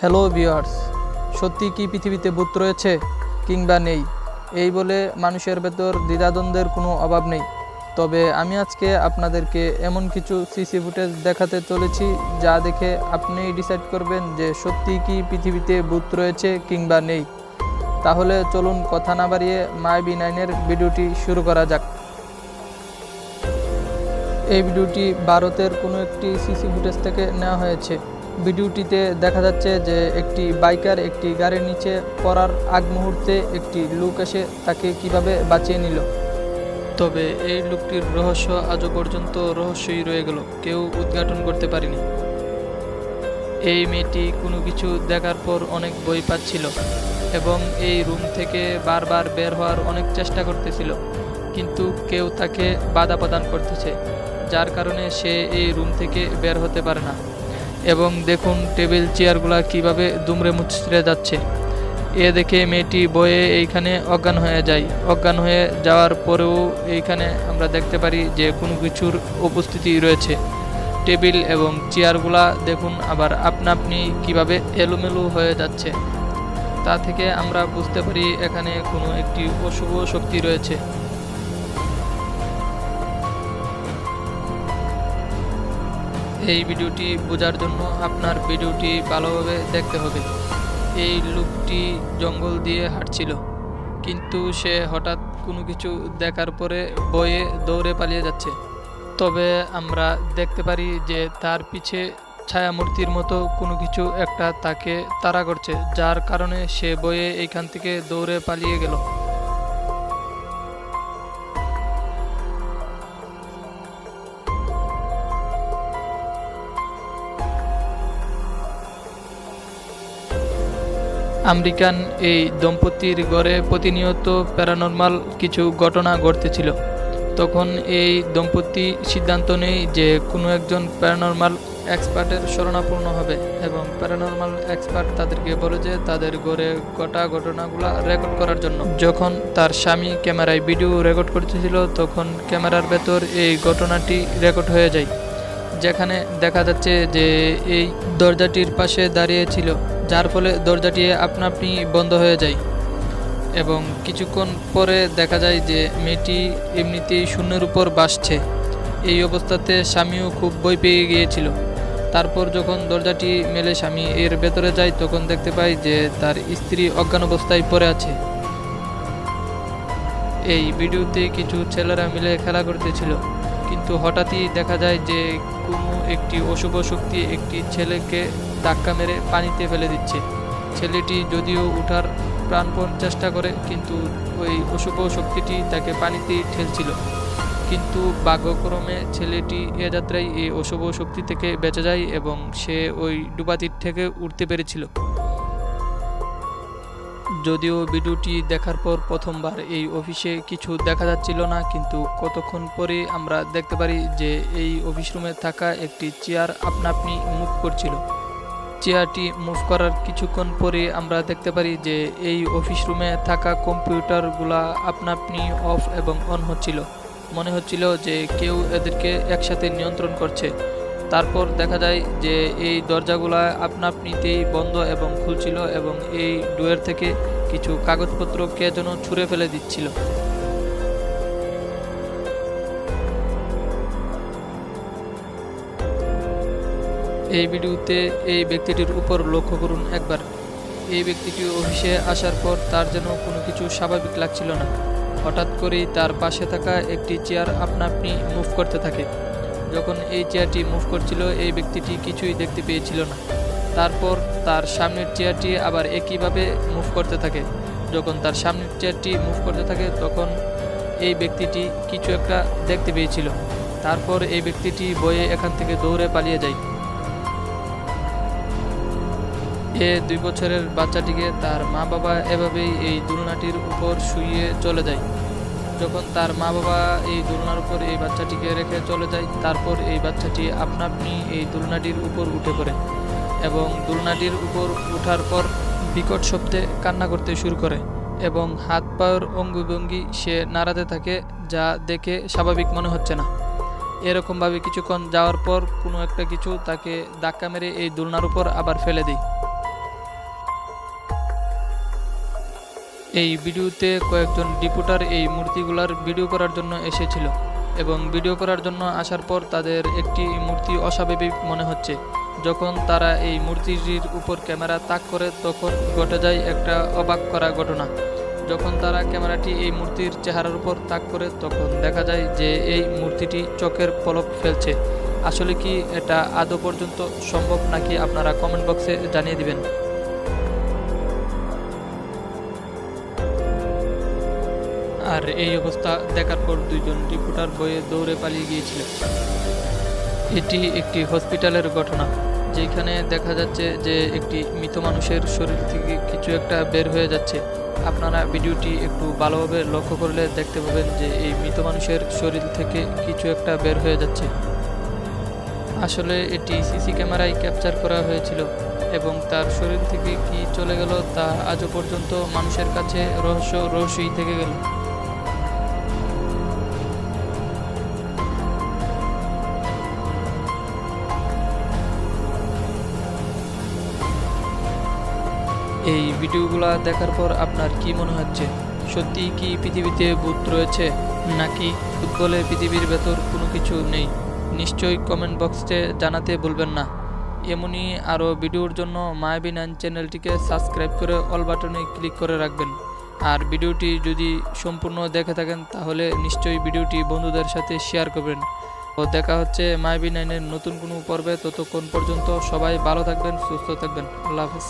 Hello viewers, সত্যি কি পৃথিবীতে ভূত রয়েছে কিংবা নেই, এই বলে মানুষের ভেতর দ্বিধাদ্বন্দ্বের কোনো অভাব নেই। তবে আমি আজকে আপনাদেরকে এমন কিছু সিসি ফুটেজ দেখাতে চলেছি যা দেখে আপনি ডিসাইড করবেন যে সত্যি কি পৃথিবীতে ভূত রয়েছে কিংবা নেই। তাহলে চলুন কথা না বাড়িয়ে মাই বি9-এর ভিডিওটি শুরু করা যাক। এই ভিডিওটি ভারতের কোনো একটি সিসি ফুটেজ থেকে নেওয়া হয়েছে। ভিডিওটিতে দেখা যাচ্ছে যে একটি বাইকার একটি গাড়ির নিচে পড়ার আগ মুহূর্তে একটি লোক এসে তাকে কিভাবে বাঁচিয়ে নিল। তবে এই লোকটির রহস্য আজও পর্যন্ত রহস্যই রয়ে গেল, কেউ উদ্ঘাটন করতে পারেনি। এই মেয়েটি কোনো কিছু দেখার পর অনেক ভয় পাচ্ছিল এবং এই রুম থেকে বারবার বের হওয়ার অনেক চেষ্টা করতেছিল, কিন্তু কেউ তাকে বাধা প্রদান করতেছে, যার কারণে সে এই রুম থেকে বের হতে পারে না। এবং দেখুন টেবিল চেয়ারগুলা কিভাবে দুমড়ে মুচড়ে যাচ্ছে। এ দেখে মেয়েটি বয়ে এইখানে অজ্ঞান হয়ে যায়। অজ্ঞান হয়ে যাওয়ার পরেও এইখানে আমরা দেখতে পারি যে কোনো কিছুর উপস্থিতি রয়েছে। টেবিল এবং চেয়ারগুলা দেখুন আবার আপনা আপনি কিভাবে এলোমেলো হয়ে যাচ্ছে। তা থেকে আমরা বুঝতে পারি এখানে কোনো একটি অশুভ শক্তি রয়েছে। এই ভিডিওটি বোঝার জন্য আপনার ভিডিওটি ভালোভাবে দেখতে হবে। এই লোকটি জঙ্গল দিয়ে হাঁটছিল, কিন্তু সে হঠাৎ কোনো কিছু দেখার পরে ভয়ে দৌড়ে পালিয়ে যাচ্ছে। তবে আমরা দেখতে পারি যে তার পিছে ছায়ামূর্তির মতো কোনো কিছু একটা তাকে তাড়া করছে, যার কারণে সে ভয়ে এইখান থেকে দৌড়ে পালিয়ে গেল। আমেরিকান এই দম্পতির ঘরে প্রতিনিয়ত প্যারানরমাল কিছু ঘটনা ঘটতেছিল। তখন এই দম্পতি সিদ্ধান্ত নেয় যে কোনো একজন প্যারানরমাল এক্সপার্টের শরণাপন্ন হবে এবং প্যারানরমাল এক্সপার্ট তাদেরকে বলে যে তাদের ঘরে ঘটা ঘটনাগুলো রেকর্ড করার জন্য। যখন তার স্বামী ক্যামেরায় ভিডিও রেকর্ড করতেছিল তখন ক্যামেরার ভেতর এই ঘটনাটি রেকর্ড হয়ে যায়, যেখানে দেখা যাচ্ছে যে এই দরজাটির পাশে দাঁড়িয়ে ছিল, যার ফলে দরজাটি আপনা আপনি বন্ধ হয়ে যায়। এবং কিছুক্ষণ পরে দেখা যায় যে মেয়েটি এমনিতেই শূন্যের উপর ভাসছে। এই অবস্থাতে স্বামীও খুব ভয় পেয়ে গিয়েছিল। তারপর যখন দরজাটি মেলে স্বামী এর ভেতরে যায় তখন দেখতে পায় যে তার স্ত্রী অজ্ঞান অবস্থায় পড়ে আছে। এই ভিডিওতে কিছু ছেলেরা মিলে খেলা করতেছিল, কিন্তু হঠাৎই দেখা যায় যে কোনো একটি অশুভ শক্তি একটি ছেলেকে ধাক্কা মেরে পানিতে ফেলে দিচ্ছে। ছেলেটি যদিও ওঠার প্রাণপণ চেষ্টা করে, কিন্তু ওই অশুভ শক্তিটি তাকে পানিতে ঠেলছিল। কিন্তু ভাগ্যক্রমে ছেলেটি এ যাত্রায় এই অশুভ শক্তি থেকে বেঁচে যায় এবং সে ওই ডুবাতির থেকে উঠতে পেরেছিল। যদিও ভিডিওটি দেখার পর প্রথমবার এই অফিসে কিছু দেখা যাচ্ছিল না, কিন্তু কতক্ষণ পরে আমরা দেখতে পারি যে এই অফিস রুমে থাকা একটি চেয়ার আপনা আপনি মুভ করছিল। চেয়ারটি মুভ করার কিছুক্ষণ পরে আমরা দেখতে পারি যে এই অফিস রুমে থাকা কম্পিউটারগুলা আপনা আপনি অফ এবং অন হচ্ছিল। মনে হচ্ছিল যে কেউ এদেরকে একসাথে নিয়ন্ত্রণ করছে। তারপর দেখা যায় যে এই দরজাগুলা আপনা আপনিতেই বন্ধ এবং খুলছিল এবং এই ডোয়ের থেকে কিছু কাগজপত্র কে যেন ছুঁড়ে ফেলে দিচ্ছিল। এই ভিডিওতে এই ব্যক্তিটির উপর লক্ষ্য করুন একবার। এই ব্যক্তিটি অফিসে আসার পর তার যেন কোনো কিছু স্বাভাবিক লাগছিল না। হঠাৎ করেই তার পাশে থাকা একটি চেয়ার আপনা আপনি মুভ করতে থাকে। যখন এই চেয়ারটি মুভ করছিল এই ব্যক্তিটি কিছুই দেখতে পেয়েছিল না। তারপর তার সামনের চেয়ারটি আবার একইভাবে মুভ করতে থাকে। যখন তার সামনের চেয়ারটি মুভ করতে থাকে তখন এই ব্যক্তিটি কিছু একটা দেখতে পেয়েছিল। তারপর এই ব্যক্তিটি ভয়ে এখান থেকে দৌড়ে পালিয়ে যায়। 2 বছরের বাচ্চাটিকে তার মা বাবা এভাবেই এই দোলনাটির উপর শুইয়ে চলে যায়। যখন তার মা বাবা এই দোলনার উপর এই বাচ্চাটিকে রেখে চলে যায়, তারপর এই বাচ্চাটি আপনা আপনি এই দোলনাটির উপর উঠে পড়ে এবং দোলনাটির উপর ওঠার পর বিকট শব্দে কান্না করতে শুরু করে এবং হাত পায়ের অঙ্গভঙ্গি সে নাড়াতে থাকে, যা দেখে স্বাভাবিক মনে হচ্ছে না। এরকমভাবে কিছুক্ষণ যাওয়ার পর কোনো একটা কিছু তাকে ধাক্কা মেরে এই দোলনার উপর আবার ফেলে দেয়। এই ভিডিওতে কয়েকজন রিপোর্টার এই মূর্তিগুলার ভিডিও করার জন্য এসেছিল এবং ভিডিও করার জন্য আসার পর তাদের একটি মূর্তি অস্বাভাবিক মনে হচ্ছে। যখন তারা এই মূর্তিটির উপর ক্যামেরা তাক করে তখন ঘটে যায় একটা অবাক করা ঘটনা। যখন তারা ক্যামেরাটি এই মূর্তির চেহারার উপর তাক করে তখন দেখা যায় যে এই মূর্তিটি চোখের পলক ফেলছে। আসলে কি এটা আদৌ পর্যন্ত সম্ভব নাকি আপনারা কমেন্ট বক্সে জানিয়ে দিবেন। আর এই অবস্থা দেখার পর দুইজন রিপোর্টার ভয়ে দৌড়ে পালিয়ে গিয়েছিল। এটি একটি হসপিটালের ঘটনা, যেখানে দেখা যাচ্ছে যে একটি মৃত মানুষের শরীর থেকে কিছু একটা বের হয়ে যাচ্ছে। আপনারা ভিডিওটি একটু ভালোভাবে লক্ষ্য করলে দেখতে পাবেন যে এই মৃত মানুষের শরীর থেকে কিছু একটা বের হয়ে যাচ্ছে। আসলে এটি সিসি ক্যামেরায় ক্যাপচার করা হয়েছিল এবং তার শরীর থেকে কি চলে গেল তা আজও পর্যন্ত মানুষের কাছে রহস্যই থেকে গেল। এই ভিডিওগুলো দেখার পর আপনার কি মনে হচ্ছে? সত্যি কি পৃথিবীতে ভূত রয়েছে, নাকি ভূত বলে পৃথিবীর ভেতর কোনো কিছু নেই? নিশ্চয়ই কমেন্ট বক্সে জানাতে ভুলবেন না। এমনই আরও ভিডিওর জন্য মায়াবী9 চ্যানেলটিকে সাবস্ক্রাইব করে অল বাটনে ক্লিক করে রাখবেন। আর ভিডিওটি যদি সম্পূর্ণ দেখে থাকেন তাহলে নিশ্চয়ই ভিডিওটি বন্ধুদের সাথে শেয়ার করবেন। ও দেখা হচ্ছে মায়াবী9 এর নতুন কোনো পর্বে। ততক্ষণ পর্যন্ত সবাই ভালো থাকবেন, সুস্থ থাকবেন। আল্লাহ হাফেজ।